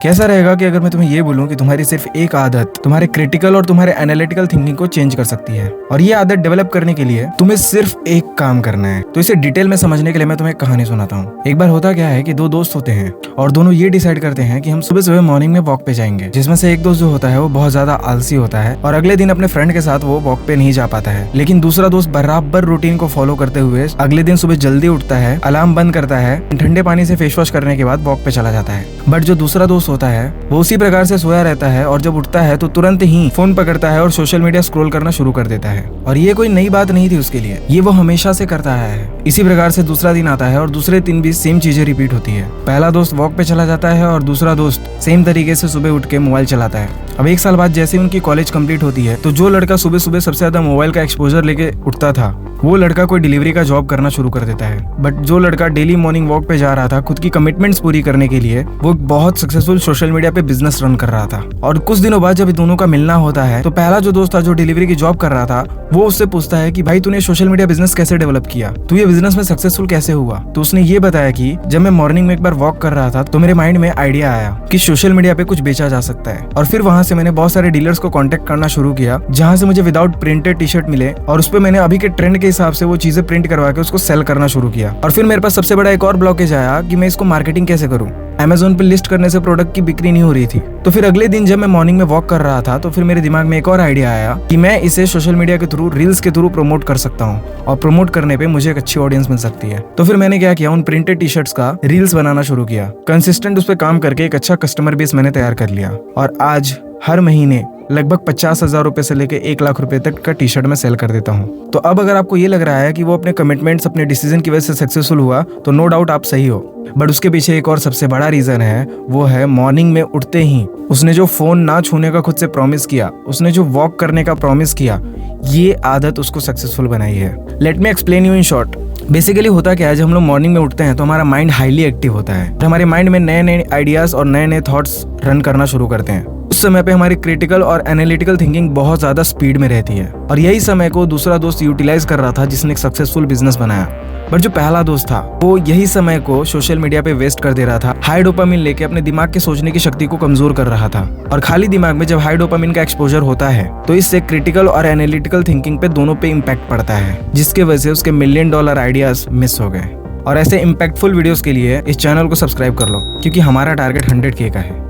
कैसा रहेगा कि अगर मैं तुम्हें ये बोलूं कि तुम्हारी सिर्फ एक आदत तुम्हारे क्रिटिकल और तुम्हारे एनालिटिकल थिंकिंग को चेंज कर सकती है, और ये आदत डेवलप करने के लिए तुम्हें सिर्फ एक काम करना है। तो इसे डिटेल में समझने के लिए मैं तुम्हें एक कहानी सुनाता हूँ। एक बार होता क्या है कि दो दोस्त होते हैं और दोनों ये डिसाइड करते हैं कि हम सुबह सुबह मॉर्निंग में वॉक पे जाएंगे। जिसमें से एक दोस्त जो होता है वो बहुत ज्यादा आलसी होता है और अगले दिन अपने फ्रेंड के साथ वो वॉक पे नहीं जा पाता है, लेकिन दूसरा दोस्त बराबर रूटीन को फॉलो करते हुए अगले दिन सुबह जल्दी उठता है, अलार्म बंद करता है, ठंडे पानी से फेस वॉश करने के बाद वॉक पे चला जाता है। बट जो दूसरा दोस्त होता है वो उसी प्रकार से सोया रहता है और जब उठता है तो तुरंत ही फोन पकड़ता है और सोशल मीडिया स्क्रॉल करना शुरू कर देता है। और ये कोई नई बात नहीं थी उसके लिए, ये वो हमेशा से करता आया है। इसी प्रकार से दूसरा दिन आता है और दूसरे दिन भी सेम चीजें रिपीट होती है। पहला दोस्त वॉक पे चला जाता है और दूसरा दोस्त सेम तरीके से सुबह उठ के मोबाइल चलाता है। अब एक साल बाद जैसे उनकी कॉलेज कंप्लीट होती है तो जो लड़का सुबह सुबह सबसे ज्यादा मोबाइल का एक्सपोजर लेके उठता था वो लड़का कोई डिलीवरी का जॉब करना शुरू कर देता है। बट जो लड़का डेली मॉर्निंग वॉक पे जा रहा था खुद की कमिटमेंट्स पूरी करने के लिए, वो बहुत सक्सेसफुल सोशल मीडिया पे बिजनेस रन कर रहा था। और कुछ दिनों बाद जब दोनों का मिलना होता है तो पहला जो दोस्त था जो डिलीवरी की जॉब कर रहा था वो उससे पूछता है कि भाई तूने सोशल मीडिया बिजनेस कैसे डेवलप किया, तू ये बिजनेस में सक्सेसफुल कैसे हुआ। तो उसने ये बताया कि जब मैं मॉर्निंग में एक बार वॉक कर रहा था तो मेरे माइंड में आइडिया आया कि सोशल मीडिया पे कुछ बेचा जा सकता है, और फिर वहां से मैंने बहुत सारे डीलर्स को कांटेक्ट करना शुरू किया जहां से मुझे विदाउट प्रिंटेड टी शर्ट मिले, और उस पर मैंने अभी के ट्रेंड के हिसाब से वो चीजें प्रिंट करवा के उसको सेल करना शुरू किया। और फिर मेरे पास सबसे बड़ा एक और ब्लॉकेज आया कि मैं इसको मार्केटिंग कैसे करूं। Amazon पे लिस्ट करने से प्रोडक्ट की बिक्री नहीं हो रही थी। तो फिर अगले दिन जब मैं मॉर्निंग में वॉक कर रहा था तो फिर मेरे दिमाग में एक और आइडिया आया कि मैं इसे सोशल मीडिया के थ्रू, रील्स के थ्रू प्रमोट कर सकता हूँ, और प्रमोट करने पे मुझे एक अच्छी ऑडियंस मिल सकती है। तो फिर मैंने क्या किया, उन प्रिंटेड टी शर्ट्स का रील्स बनाना शुरू किया। कंसिस्टेंट उस पर काम करके एक अच्छा कस्टमर बेस मैंने तैयार कर लिया, और आज हर महीने लगभग 50,000 रुपए से लेकर 1 लाख रुपए तक का टी शर्ट में सेल कर देता हूँ। तो अब अगर आपको ये लग रहा है कि वो अपने कमिटमेंट्स, अपने डिसीजन की वजह से सक्सेसफुल हुआ, तो नो डाउट आप सही हो। बट उसके पीछे एक और सबसे बड़ा रीजन है, वो है मॉर्निंग में उठते ही उसने जो फोन ना छूने का खुद से प्रॉमिस किया, उसने जो वॉक करने का प्रॉमिस किया, ये आदत उसको सक्सेसफुल बनाई है। Let me explain you in short. Basically होता क्या है, जब हम लोग मॉर्निंग में उठते हैं तो हमारा माइंड हाईली एक्टिव होता है। हमारे माइंड में नए नए आइडियाज और नए नए थॉट्स रन करना शुरू करते हैं। उस समय पे हमारी क्रिटिकल और एनालिटिकल थिंकिंग बहुत ज्यादा स्पीड में रहती है, और यही समय को दूसरा दोस्त यूटिलाइज कर रहा था जिसने एक सक्सेसफुल बिजनेस बनाया। बट जो पहला दोस्त था वो यही समय को सोशल मीडिया पे वेस्ट कर दे रहा था, हाई डोपामिन लेके अपने दिमाग के सोचने की शक्ति को कमजोर कर रहा था। और खाली दिमाग में जब हाई डोपामिन का एक्सपोजर होता है तो इससे क्रिटिकल और एनालिटिकल थिंकिंग पे दोनों पे इम्पैक्ट पड़ता है, जिसके वजह से उसके $1 मिलियन आइडियाज मिस हो गए। और ऐसे इम्पैक्टफुल वीडियोस के लिए इस चैनल को सब्सक्राइब कर लो, क्योंकि हमारा टारगेट 100K का है।